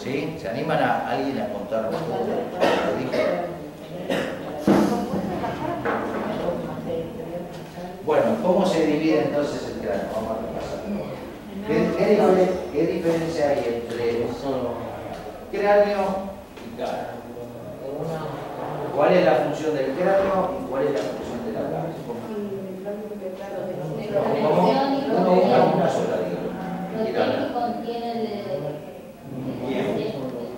¿Sí? ¿Se animan a alguien a contar todo lo dije? Bueno, ¿cómo se divide entonces el cráneo? Vamos a repasar. ¿Qué diferencia hay entre cráneo y cara? ¿Cuál es la función del cráneo y cuál es la función de la cara? ¿Cómo? Una sola, digo. Protege y contiene el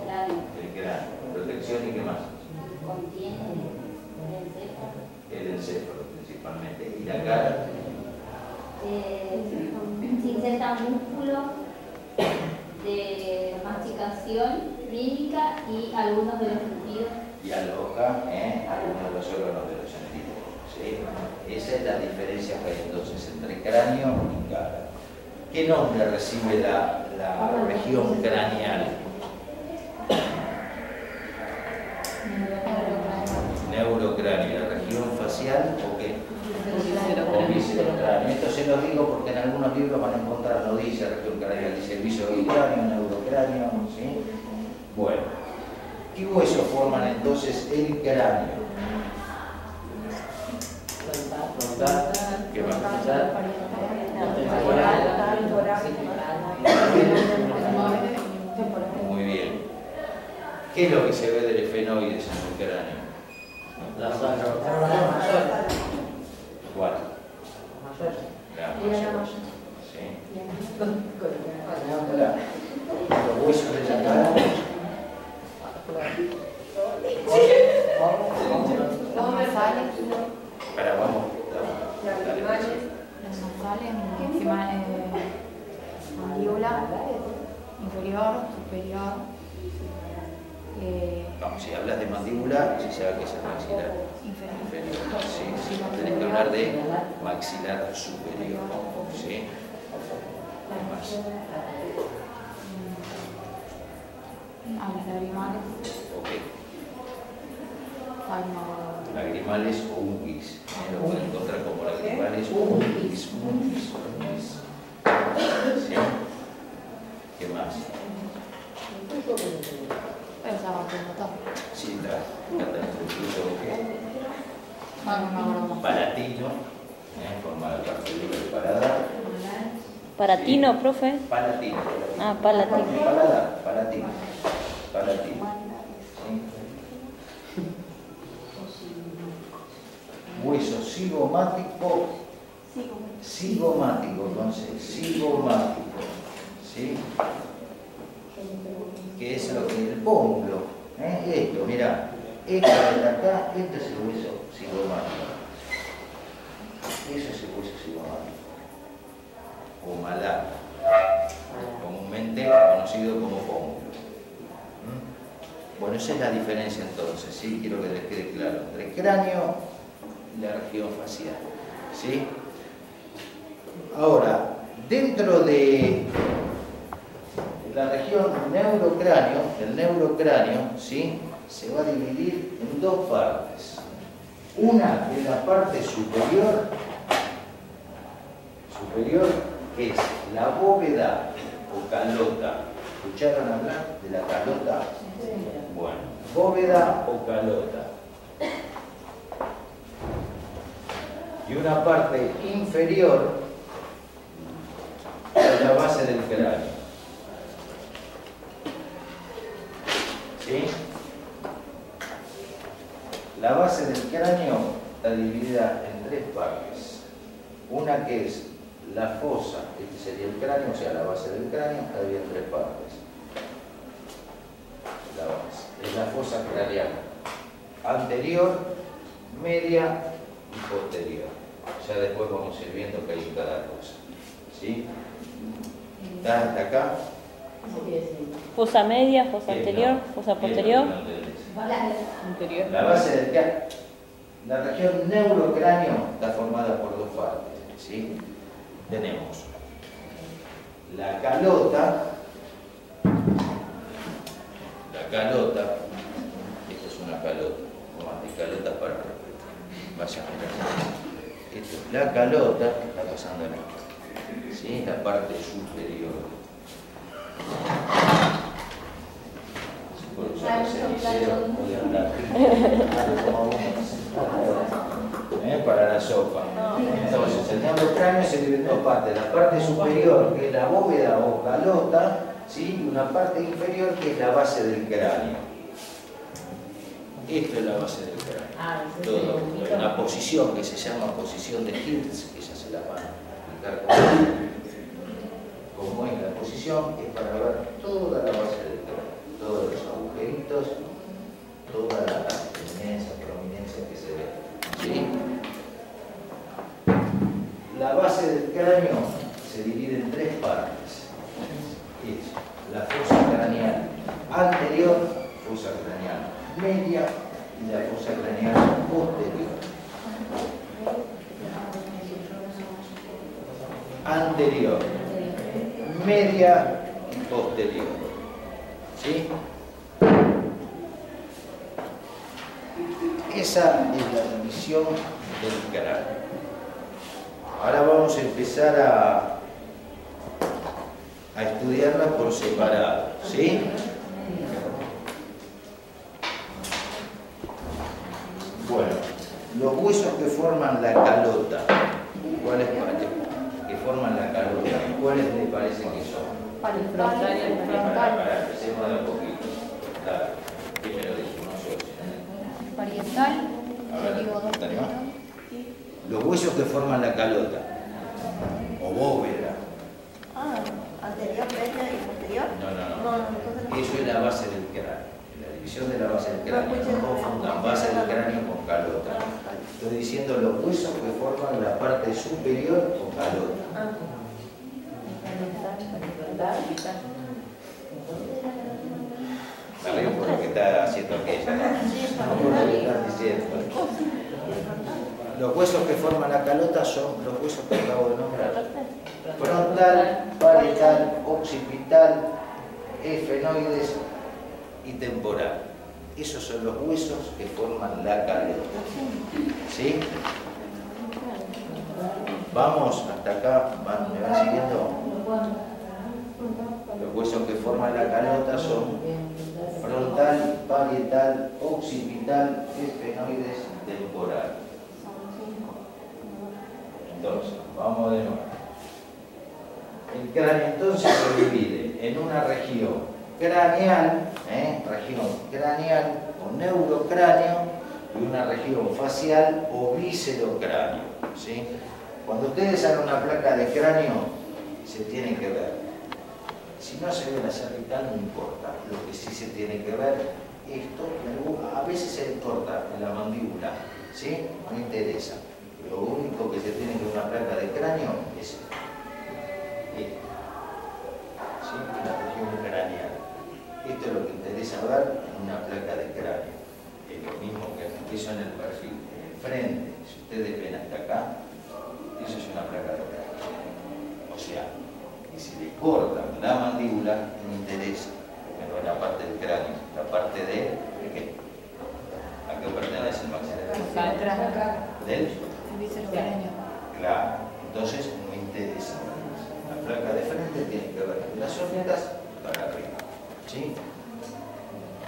cráneo. El cráneo. Protección y qué más. Contiene el encéfalo. El encéfalo principalmente. ¿Y la cara? Se inserta músculo de masticación, mímica y algunos de los sentidos. Y aloja algunos de los órganos de los sentidos. ¿Sí? Esa es la diferencia que hay entonces entre cráneo y cara. ¿Qué nombre recibe la región craneal? Neurocráneo. ¿La región facial o qué? O viscerocráneo. Esto se lo digo porque en algunos libros van a encontrar, no dice región craneal, dice viscerocráneo, neurocráneo. ¿Sí? Bueno. ¿Qué huesos forman entonces el cráneo? Frontal. ¿Qué más? Muy bien. ¿Qué es lo que se ve del efenoides en el cráneo? La sangre. ¿Cuál? La mayor. ¿Sí? Los huesos de la cara. Para, vamos. Dale, Los nasales, encima mandíbula, inferior, superior. No, si hablas de mandíbula, se sabe que es el maxilar inferior. Sí, sí, tenés que hablar de maxilar superior. ¿Sí? ¿Qué más? Los lagrimales. Ok. Ay, no. Lagrimales o unguis. Lo pueden encontrar como lagrimales o unguis. ¿Sí? ¿Qué más? Esa va a todo. Sí, está incluso No me acuerdo más. palatino, forma la parte del paladar. ¿Paratino, profe? Palatino. Ah, palatino. Paladar, palatino. ¿Sí? Hueso cigomático. Cigomático, entonces, cigomático. ¿Sí? Que es lo que el pómulo. Esto, mirá. Esto de acá, este es el hueso cigomático. Eso es el hueso cigomático. O malar. Comúnmente conocido como pómulo. Bueno, esa es la diferencia entonces, ¿sí? Quiero que les quede claro. Entre el cráneo y la región facial. ¿Sí? Ahora, dentro de la región neurocráneo, el neurocráneo, ¿sí? Se va a dividir en dos partes. Una es la parte superior, que es la bóveda o calota. ¿Escucharon hablar de la calota? Bueno, bóveda o calota. Y una parte inferior es la base del cráneo. ¿Sí? La base del cráneo está dividida en tres partes. Una que es la fosa, este sería el cráneo, o sea, la base del cráneo está dividida en tres partes. La base es la fosa craneal: anterior, media y posterior. Ya después vamos a ir viendo que hay en cada cosa. ¿Sí? ¿Está hasta acá? Fosa media, fosa anterior, fosa posterior. La base del cráneo, la región neurocráneo está formada por dos partes. ¿Sí? Tenemos la calota, esta es una calota, más de calota para vayan a mirar. Esto es la calota que está pasando aquí. ¿Sí? La parte superior. deseo de andar. Para la sopa. Entonces, el neurocráneo se divide en dos partes. La parte superior, que es la bóveda o calota, ¿sí? Y una parte inferior, que es la base del cráneo. Esto es la base del cráneo. Todo, una posición que se llama posición de Hirtz, que ya se la van a explicar cómo es la posición, es para ver toda la base del cráneo, todos los agujeritos, toda la prominencia que se ve. ¿Sí? La base del cráneo se divide en tres partes. Es la fosa craneal anterior, fosa craneal media y la fosa craneal posterior. Anterior, media y posterior. ¿Sí? Esa es la división del cráneo. Ahora vamos a empezar a estudiarla por separado, ¿sí? Bueno, los huesos que forman la calota, ¿cuáles que forman la calota? ¿Cuáles le parecen que son? Para el frontal y el frontal. Empecemos de a poquito. Dale, primero decimos yo. Parietal, A digo dos. ver, ¿te animás? Los huesos que forman la calota, o bóveda. ¿Anterior, media y posterior? No. Eso es la base del cráneo. La división de la base del cráneo. No confundan base del cráneo con calota. Estoy diciendo los huesos que forman la parte superior o calota. Me río por lo que está haciendo aquella. No por lo que estás diciendo. Los huesos que forman la calota son los huesos que acabo de nombrar. Frontal, parietal, occipital, efenoides y temporal. Esos son los huesos que forman la calota. ¿Sí? Vamos hasta acá, ¿me van siguiendo? Los huesos que forman la calota son frontal, parietal, occipital, efenoides y temporal. Entonces, vamos de nuevo. El cráneo entonces se divide en una región craneal, o neurocráneo, y una región facial o viscerocráneo. ¿Sí? Cuando ustedes hagan una placa de cráneo, se tiene que ver. Si no se ve la cervical, no importa. Lo que sí se tiene que ver, esto, a veces se corta en la mandíbula, ¿sí? No interesa. Lo único que se tiene que ver en una placa de cráneo es esto. ¿Sí? La región craneal. Esto es lo que interesa ver en una placa de cráneo. Es lo mismo que eso en el perfil. En el frente, si ustedes ven hasta acá, eso es una placa de cráneo. O sea, y si le cortan la mandíbula, no interesa, porque no es la parte del cráneo, la parte de ¿qué? ¿A qué pertenece el maxilar? ¿Del? El viscerocráneo. Claro, entonces no interesa. La placa de frente tiene que ver de las órbitas para arriba. ¿Sí?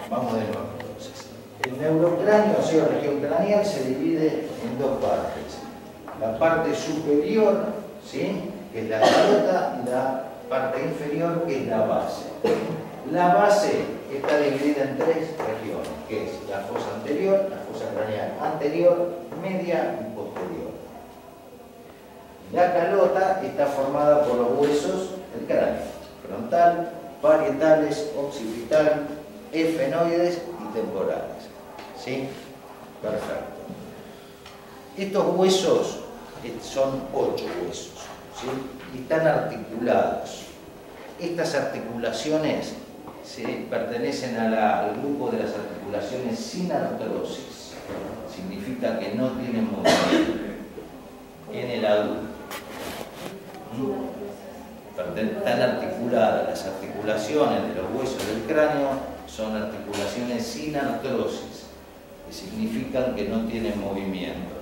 Vamos de nuevo entonces. El neurocráneo, o sea, región craneal, se divide en dos partes. La parte superior, ¿sí?, que es la calota, y la parte inferior, que es la base. La base está dividida en tres regiones, que es la fosa anterior, la fosa craneal anterior, media y posterior. La calota está formada por los huesos del cráneo, frontal, parietales, occipital, efenoides y temporales. ¿Sí? Perfecto. Estos huesos son 8 huesos, ¿sí? Y están articulados. Estas articulaciones pertenecen al grupo de las articulaciones sin artrosis. Significa que no tienen movimiento en el adulto. Están articuladas. Las articulaciones de los huesos del cráneo son articulaciones sin artrosis, que significan que no tienen movimiento.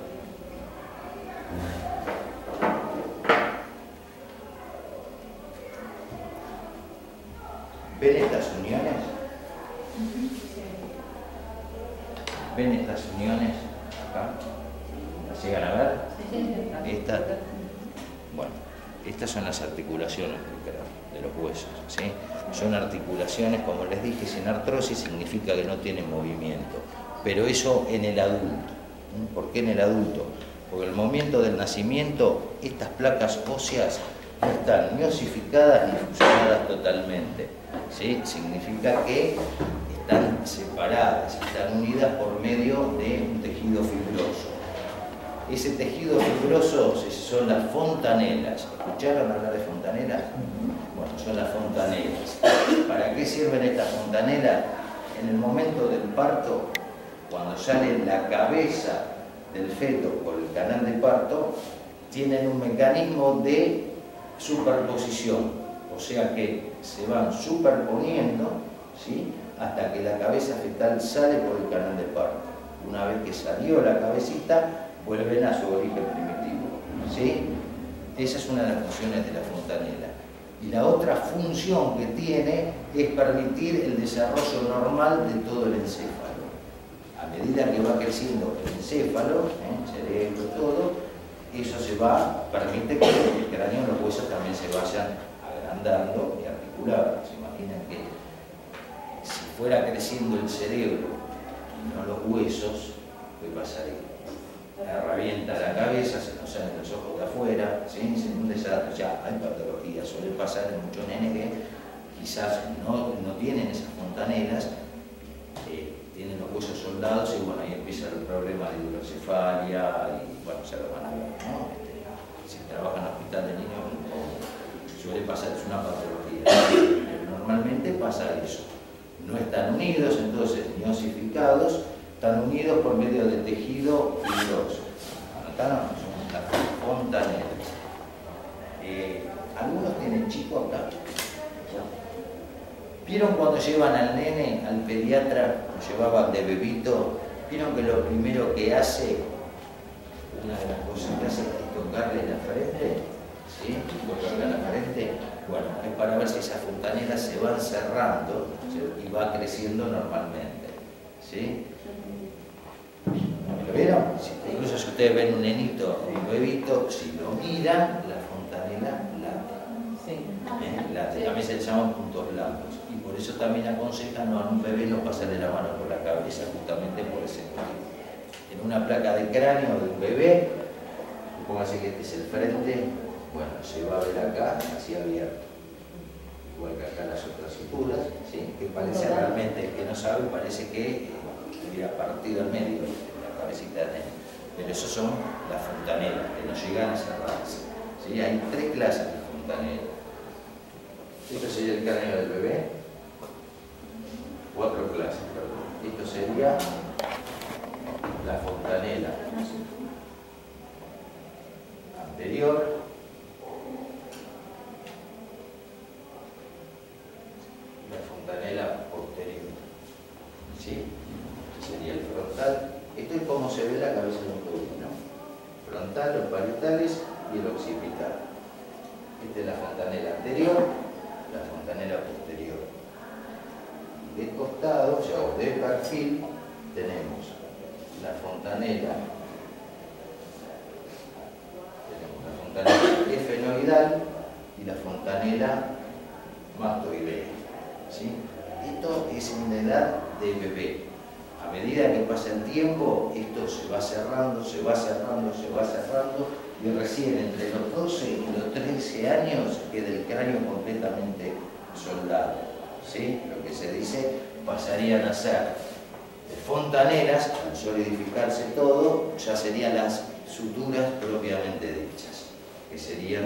¿Ven estas uniones? ¿Ven estas uniones acá? ¿Las llegan a ver? Bueno, estas son las articulaciones de los huesos, ¿sí? Son articulaciones, como les dije, sin artrosis significa que no tienen movimiento. Pero eso en el adulto. ¿Por qué en el adulto? Porque en el momento del nacimiento, estas placas óseas no están ni osificadas ni fusionadas totalmente, ¿sí? Significa que están separadas, están unidas por medio de un tejido fibroso. Ese tejido fibroso son las fontanelas. ¿Escucharon hablar de fontanelas? Bueno, son las fontanelas. ¿Para qué sirven estas fontanelas? En el momento del parto, cuando sale la cabeza del feto por el canal de parto, tienen un mecanismo de superposición, o sea que se van superponiendo, ¿sí?, hasta que la cabeza fetal sale por el canal de parto. Una vez que salió la cabecita, vuelven a su origen primitivo, ¿sí? Esa es una de las funciones de la fontanela. Y la otra función que tiene es permitir el desarrollo normal de todo el encéfalo. A medida que va creciendo el encéfalo, el cerebro, todo, eso permite que el cráneo y los huesos también se vayan agrandando y articulando. Se imaginan que si fuera creciendo el cerebro y no los huesos, ¿qué pasaría? Revienta la cabeza, se nos salen los ojos de afuera, ¿sí? Un desastre. Ya hay patologías, suele pasar en muchos nenes que quizás no tienen esas fontanelas, tienen los huesos soldados y bueno, ahí empieza el problema de hidrocefalia y bueno, se lo van a ver, ¿no? Si trabajan en hospital de niños, suele pasar, es una patología, pero normalmente pasa eso. No están unidos, entonces, ni osificados, están unidos por medio de tejido fibroso. ¿Anotaron? Son las fontanelas. Algunos tienen chico acá. ¿Vieron cuando llevan al nene, al pediatra, lo llevaban de bebito? ¿Vieron que lo primero que hace, una de las cosas que hace es tocarle la frente? ¿Sí? Tocarle la frente. Bueno, es para ver si esas fontanelas se van cerrando y va creciendo normalmente. ¿Sí? ¿Lo vieron? Incluso si ustedes ven un nenito, un bebito, si lo miran, la fontanela late. También se le llaman puntos blancos. Y por eso también aconsejan a un bebé no pasarle la mano por la cabeza, justamente por ese motivo. En una placa de cráneo de un bebé, póngase que este es el frente, bueno, se va a ver acá, así abierto. Igual que acá las otras suturas, ¿sí? Que parece realmente, que no sabe, parece que hubiera partido al medio la cabecita de nene. Pero esos son las fontanelas, que no llegan a cerrarse. ¿Sí? Hay 3 clases de fontanelas. Esto sería el cráneo del bebé. 4 clases, perdón. Esto sería la fontanela anterior, la fontanela posterior. ¿Sí? Este sería el frontal. Esto es como se ve la cabeza de un bebé, ¿no? Frontal, los parietales y el occipital. Esta es la fontanela anterior, la fontanela posterior. De costado, o sea, de perfil, tenemos la fontanela efenoidal y la fontanela mastoidea. ¿Sí? Esto es en la edad de bebé. A medida que pasa el tiempo, esto se va cerrando, se va cerrando, se va cerrando, y recién entre los 12 y los 13 años queda el cráneo completamente soldado. ¿Sí? Lo que se dice, pasarían a ser fontanelas, al solidificarse todo, ya serían las suturas propiamente dichas, que serían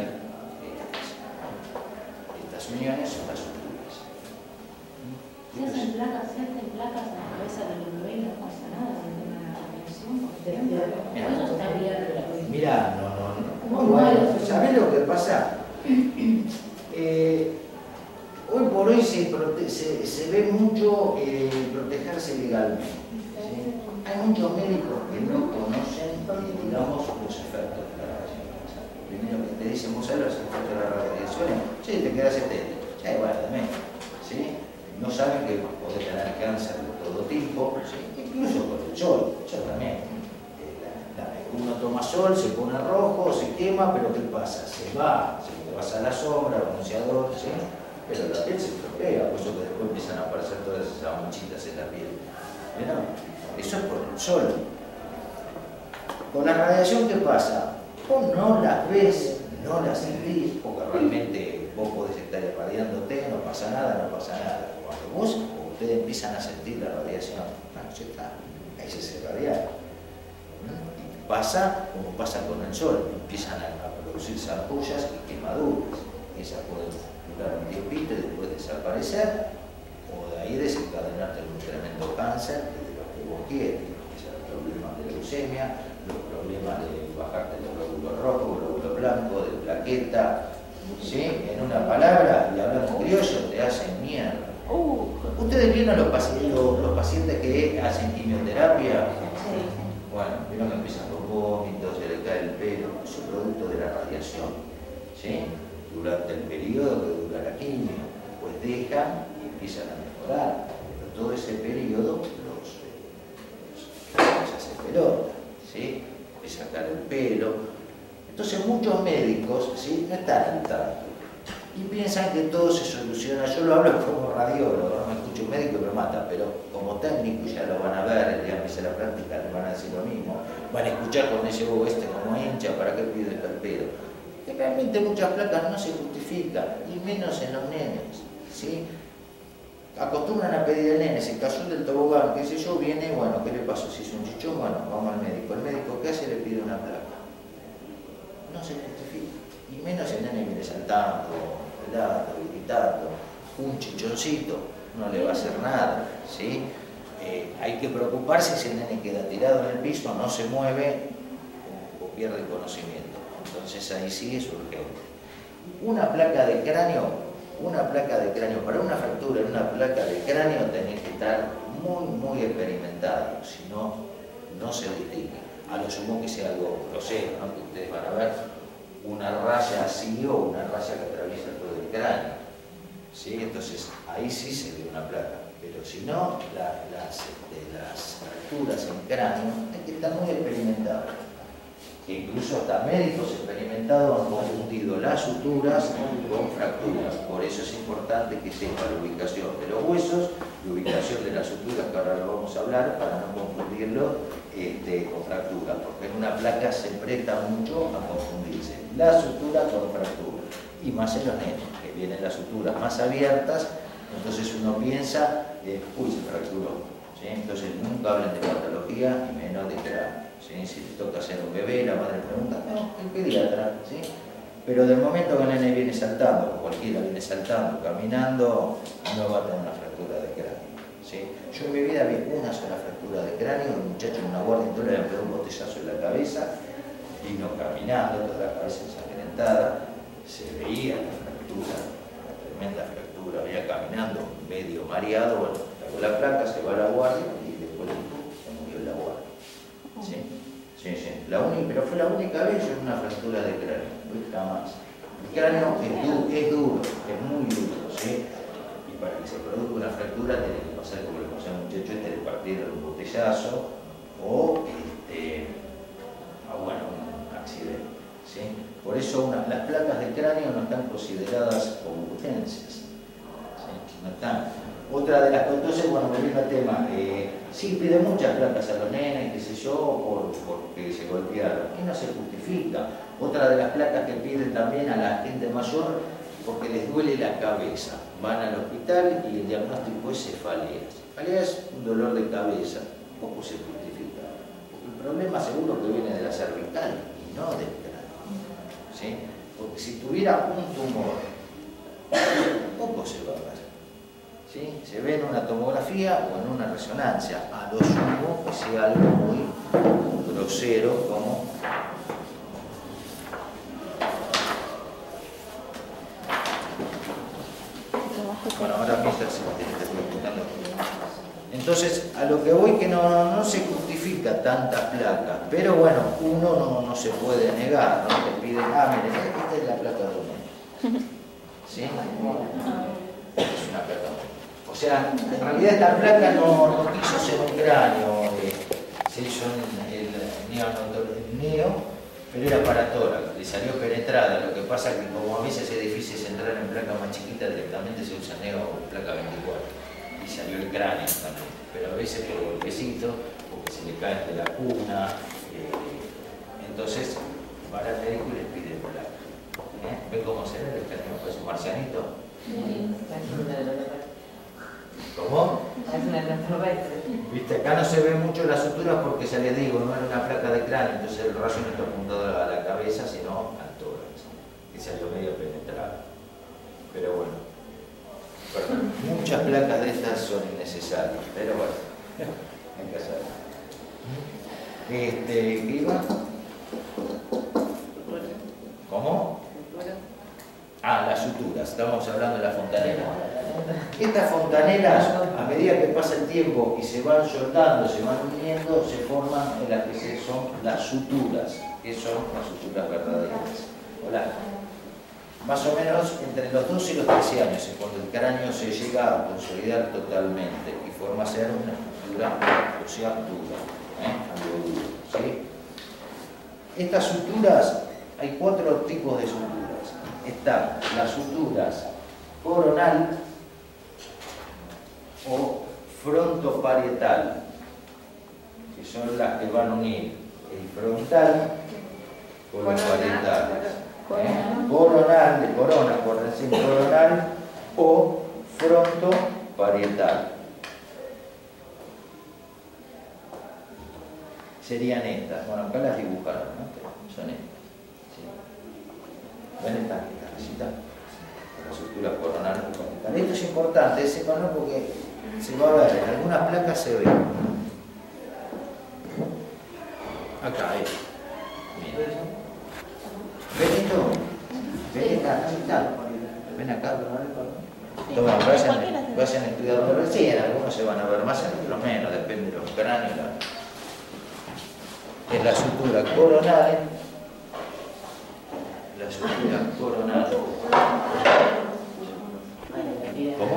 estas uniones son las suturas. Se hacen placas en la cabeza del bebé y no pasa nada con la operación. Eso está bien. Mirá, no. Bueno, ¿sabés lo que pasa? Hoy por hoy se ve mucho protegerse legalmente. ¿Sí? Hay muchos médicos que no conocen, digamos, los efectos de la radiación. Primero que te dicen, vos sabés los efectos de la radiación, sí, te quedás estético. Bueno, también. ¿Sí? no saben que podés tener cáncer de todo tipo, ¿sí? Incluso con el sol, yo también. Uno toma sol, se pone rojo, se quema, pero ¿qué pasa? Se va, se te vas a la sombra, bronceador, ¿sí? Pero la piel se estropea, por eso que después empiezan a aparecer todas esas manchitas en la piel. ¿Verdad? Eso es por el sol. Con la radiación, ¿qué pasa? Vos no las ves, no las sentís, porque realmente vos podés estar irradiándote, no pasa nada. Cuando ustedes empiezan a sentir la radiación, ya está, ahí se irradia. Pasa como pasa con el sol, empiezan a producirse ampollas y quemaduras. Esas pueden durar un tiempito y después desaparecer, o de ahí desencadenarte un tremendo cáncer de lo que vos quieres. Esos problemas de leucemia, los problemas de bajarte los glóbulos rojos, glóbulos blancos, de plaqueta, ¿sí? En una palabra, y hablando criollo, te hacen mierda. ¿Ustedes vieron los pacientes que hacen quimioterapia? Bueno, vieron que empiezan con vómitos, se le cae el pelo, eso es producto de la radiación, ¿sí? Durante el periodo que dura la quimio, pues dejan y empiezan a mejorar, pero todo ese periodo los hace pelota, ¿sí? Empieza a caer el pelo. Entonces muchos médicos, ¿sí? No están al tanto y piensan que todo se soluciona. Yo lo hablo como radiólogo, no me escucho un médico y me mata, pero como técnico ya lo van a ver, el día que empiece la práctica les van a decir lo mismo, van a escuchar con ese como hincha, ¿para qué pide el pedo? Que realmente muchas placas no se justifican, y menos en los nenes, ¿sí? Acostumbran a pedir al nene, se cayó del tobogán, qué sé yo, viene, bueno, ¿qué le pasó? Si es un chichón, bueno, vamos al médico. El médico, ¿qué hace? Le pide una placa. No se justifica, y menos el nene viene saltando, helado, gritando, un chichoncito no le va a hacer nada, ¿sí? Hay que preocuparse si el nene queda tirado en el piso, no se mueve o pierde el conocimiento. Entonces ahí sí es urgente. Una placa de cráneo, para una fractura en una placa de cráneo tenés que estar muy experimentado, si no, no se distingue. A lo sumo que sea algo grosero, ¿no? Que ustedes van a ver una raya así o una raya que atraviesa todo el cráneo, ¿sí? Entonces ahí sí se ve una placa, pero si no, las fracturas en cráneo hay que estar muy experimentados. Incluso hasta médicos experimentados han confundido las suturas con fracturas. Por eso es importante que sepa la ubicación de los huesos, la ubicación de las suturas, que ahora lo vamos a hablar, para no confundirlo con fracturas, porque en una placa se presta mucho a confundirse la sutura con fractura, y más en los nenes, que vienen las suturas más abiertas, entonces uno piensa, uy, se fracturó, ¿sí? Entonces nunca hablen de patología y menos de cráneo, ¿sí? Si les toca hacer un bebé, la madre pregunta, no, el pediatra, ¿sí? Pero del momento que el nene viene saltando, o cualquiera viene saltando, caminando, no va a tener una fractura de cráneo, ¿sí? Yo en mi vida vi una sola fractura de cráneo, un muchacho en una guardia interior le pegó un botellazo en la cabeza, vino caminando, toda la cabeza ensangrentada, se veía la fractura, una tremenda fractura, venía caminando medio mareado, bueno, sacó la placa, se va a la guardia y después se murió en la guardia. ¿Sí? Sí. Pero fue la única vez en una fractura de cráneo, nunca más. El cráneo es duro, es muy duro, ¿sí? Y para que se produzca una fractura tiene que pasar como le pasó al muchacho de partir un botellazo o un accidente, ¿sí? Por eso las placas de cráneo no están consideradas como urgencias, ¿sí? No están. Otra de las cosas, bueno, volviendo al tema, sí piden muchas placas a los nenes, qué sé yo, porque se golpearon, y no se justifica. Otra de las placas que piden también a la gente mayor, porque les duele la cabeza. Van al hospital y el diagnóstico es cefalea. Cefalea es un dolor de cabeza, poco se justifica. El problema seguro que viene de la cervical y no del cráneo, ¿sí? Porque si tuviera un tumor, poco se va a ver, ¿sí? Se ve en una tomografía o en una resonancia, a lo sumo que sea algo muy grosero como bueno, ahora mismo te estoy explicando. Entonces, a lo que voy que no se justifica tantas placas, pero bueno, uno no se puede negar, ¿no? Te piden, miren, esta es la placa de un nene, ¿sí? Es una placa. O O sea, en realidad esta placa no quiso ser un cráneo, se hizo el neo, pero era para tórax, le salió penetrada. Lo que pasa es que como a veces es difícil entrar en placa más chiquita, directamente se usa neo o placa 24. Y salió el cráneo también, pero a veces por golpecito, porque se le cae de la cuna. Entonces, para el médico les pide placa. ¿Ven cómo se ve el cráneo? Pues un marcianito. ¿Cómo? Viste, acá no se ve mucho las suturas porque ya les digo, no era una placa de cráneo, entonces el rayo no está apuntado a la cabeza, sino al tórax, que salió medio penetrado. Pero bueno, perdón, muchas placas de estas son innecesarias, pero bueno, hay que hacerlo. ¿Qué iba? ¿Cómo? Ah, las suturas, estábamos hablando de la fontanera. Estas fontaneras, a medida que pasa el tiempo y se van soldando, se van uniendo, se forman en las que son las suturas, que son las suturas verdaderas. Hola. Más o menos entre los 12 y los 13 años es cuando el cráneo se llega a consolidar totalmente y forma a ser una estructura ósea dura, algo duro, ¿sí? Estas suturas, hay 4 tipos de suturas. Están las suturas coronal o frontoparietal, que son las que van a unir el frontal con los parietales. Coronal, de corona, acuérdense, coronal o frontoparietal. Serían estas. Bueno, acá las dibujaron, ¿no? Son estas. ¿Sí? ¿Ven estas casitas? La estructura coronal o parietal. Esto es importante, sépanlo porque se va a ver, en algunas placas se ve. Acá, Mira. ¿Ven esto? ¿Ven esta casita? ¿Ven acá? Toma, vayan estudiando. Sí, en algunos se van a ver más, en otros menos, depende de los cráneos. Es la sutura coronal. La sutura coronal. ¿Cómo?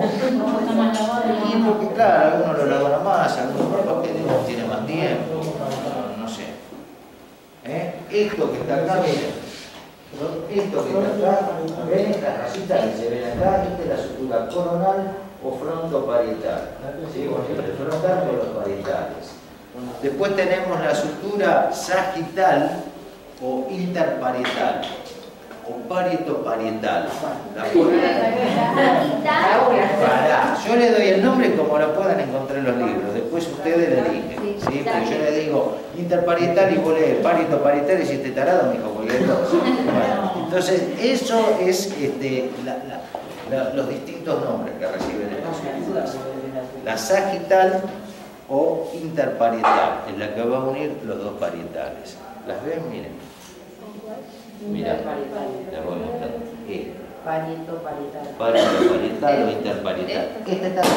Porque claro, algunos lo lavan más, algunos porque tienen más tiempo, no sé. Esto que está acá, miren. Esto que está acá, ven estas casitas que se ven acá, esta es la sutura coronal o frontoparietal. ¿Sí? Bueno, el frontal con los parietales. Después tenemos la sutura sagital o interparietal o parietoparietal. Yo le doy el nombre como lo puedan encontrar en los libros, después ustedes le eligen. ¿Sí? Porque yo le digo interparietal y vos lees parietoparietal y si este tarado me dijo cualquier cosa. Bueno, entonces, eso es los distintos nombres que reciben estas suturas. La sagital o interparietal, es la que va a unir los dos parietales. ¿Las ven? Miren. Mira, les voy mostrando. Parietoparietal o interparietal. Esta está acá.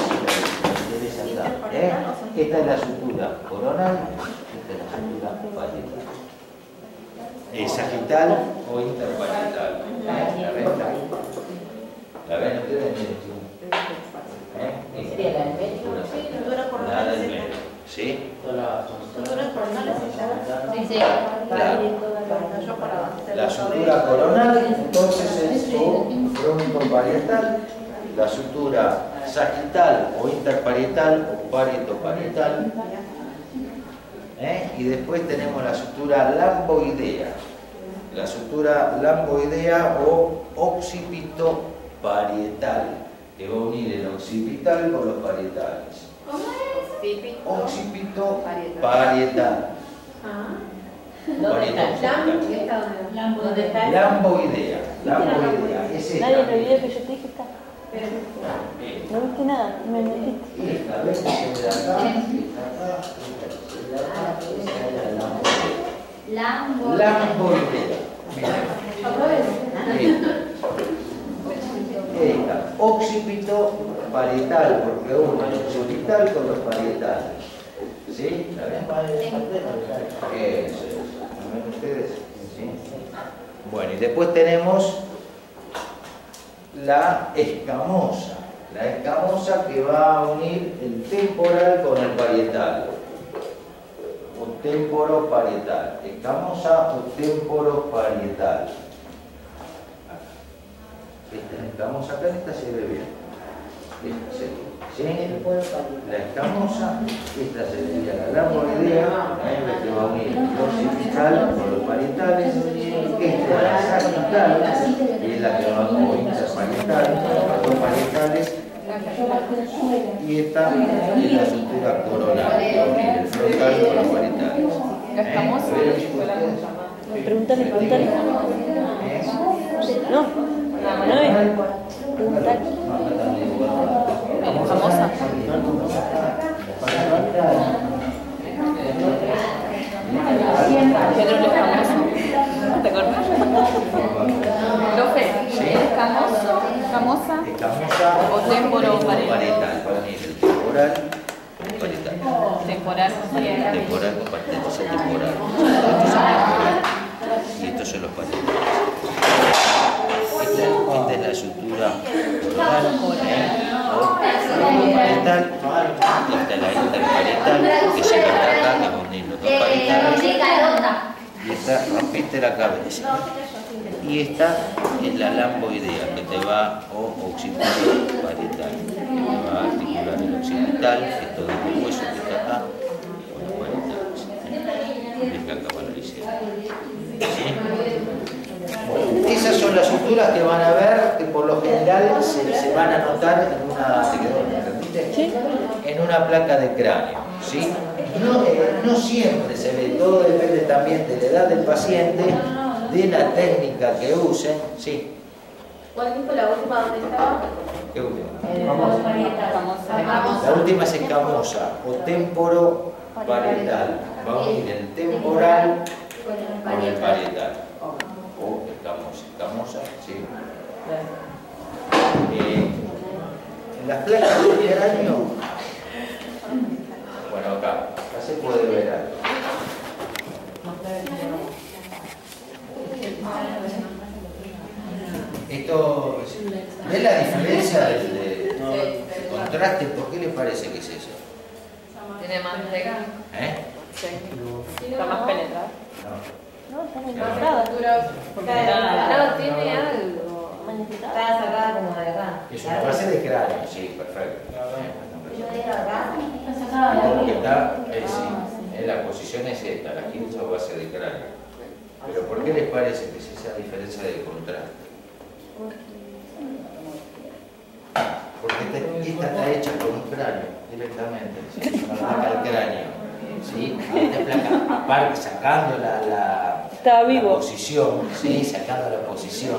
Esta es la sutura coronal, esta es la sutura parietal. Sagital o interparietal. ¿La ven? ¿La ven ustedes? Sería la del medio. La del medio. ¿Sí? Suturas coronales Sí. Claro. La sutura coronal, entonces es o frontoparietal. La sutura sagital o interparietal o parietoparietal. Y después tenemos la sutura lamboidea. La sutura lamboidea o occipitoparietal, que va a unir el occipital con los parietales. ¿Cómo es? Occipitoparietal. ¿Dónde está? ¿Dónde está? Lamboidea. Es esta. Nadie lo olvidó que yo te dije está. No viste nada, me metiste. Esta, ¿ves? Esta de acá, lamboidea. Esta, occipitoparietal, porque une el occipital con los parietales. ¿Sí? ¿La ven? Eso es. ¿La ven ustedes? ¿Sí? Bueno, y después tenemos la escamosa. La escamosa que va a unir el temporal con el parietal. O temporoparietal. Escamosa o temporoparietal. Esta escamosa acá, esta se ve bien. Esta sería. ¿Sí? La escamosa, esta sería la lamboidea, que va a unir el occipital con los parietales. Esta es la sagital, que es la que va a unir interparietal con los parietales. Y esta es la sutura coronal, que va a unir el frontal con los parietales. La escamosa. Pregúntale. No, pregúntale. Famosa. Pedro el Escamoso. ¿Te acuerdas? Profe, ¿escamoso, escamosa o temporoparietal? Para mí es el temporal y parietal. Temporal. Temporal con parietal, es el temporal. Y estos son los parietales. Esta es la sutura coronal, o parietal. Esta es la interparietal, que se ve acá, que va a unir los dos parietales. Y esta es la cabeza. Y esta es la lamboidea, que te va, o occipital parietal, que te va a articular el occipital, que es todo el hueso que está acá, con los parietales. Es que acá valorizar. ¿Sí? Bueno, esas son las suturas que van a ver, que por lo general se van a notar en una, ¿sí? En una placa de cráneo. ¿Sí? No siempre se ve, todo depende también de la edad del paciente, de la técnica que usen. ¿Sí? ¿Cuál dijo la última? ¿Dónde estaba? ¿Qué última? Escamosa. La última es escamosa o temporoparietal. Va a unir el temporal con el parietal. O escamosa, ¿sí? En las placas del cráneo, bueno, acá se puede ver algo. Esto, ¿ves la diferencia de contraste? ¿Por qué le parece que es eso? Tiene más regla. Sí. Está más penetrado. No, está muy marcada. No, tiene algo. Está sacada como de acá. Es una base de cráneo, sí, perfecto. Está sacada Porque está, sí, la posición es esta, la quinta base de cráneo. Pero ¿por qué les parece que es esa diferencia de contraste? Porque esta está hecha con un cráneo directamente, ¿sí? Con la placa del cráneo. ¿Sí? Esta placa, aparte sacando la posición, ¿sí? Sacando la posición.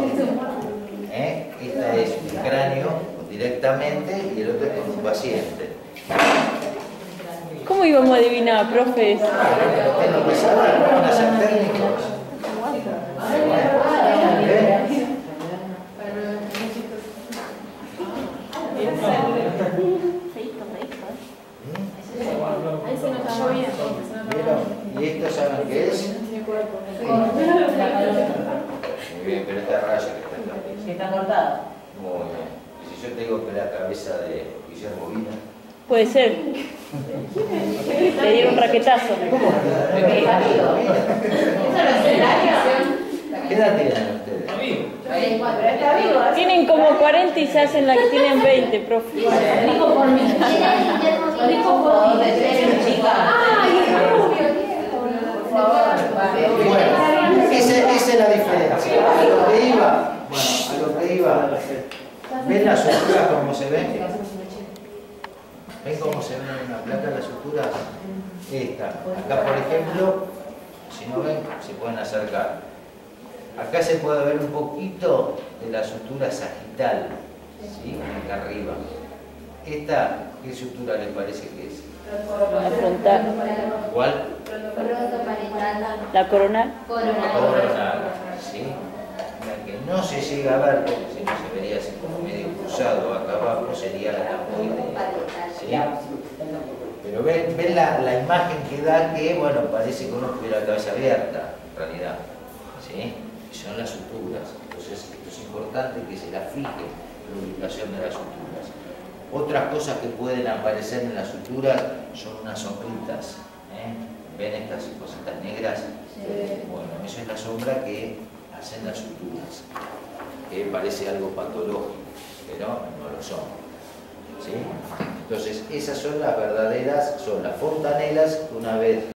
Esta es un cráneo directamente y el otro es con un paciente. ¿Cómo íbamos a adivinar, profe? Lo que saben, no van a ser técnicos. Ahí se nos cayó bien. ¿Y esto saben qué es? Muy bien, pero esta raya que está acá. Está cortada. Muy bien. Y si yo te digo que la cabeza de Guillermo Vina. Puede ser. Le dieron un raquetazo. ¿Cómo? ¿Qué edad tienen ustedes? Pero está vivo. Tienen como 40 y se hacen la que tienen 20, profe. Dijo por mí. Lo dijo por mí. ¡Ay, rubio! Bueno, esa es la diferencia. A lo que iba. ¿Ven las suturas como se ven? ¿Ven cómo se ven en una placa las suturas? Esta. Acá, por ejemplo, si no ven, se pueden acercar. Acá se puede ver un poquito de la sutura sagital, ¿sí? Acá arriba. Esta, ¿qué sutura les parece que es? La frontal. ¿Cuál? La coronal. Coronal, ¿sí? La que no se llega a ver, porque si no se vería así como medio cruzado acá abajo, sería la lamboidea, ¿sí? Pero ven la imagen que da que, bueno, parece que uno tuviera la cabeza abierta, en realidad, ¿sí? Y son las suturas. Entonces, esto es importante que se la fije la ubicación de las suturas. Otras cosas que pueden aparecer en las suturas son unas sombritas. ¿Ven estas cositas negras? Bueno, eso es la sombra que hacen las suturas, que parece algo patológico, pero no lo son. ¿Sí? Entonces, esas son las verdaderas, son las fontanelas que una vez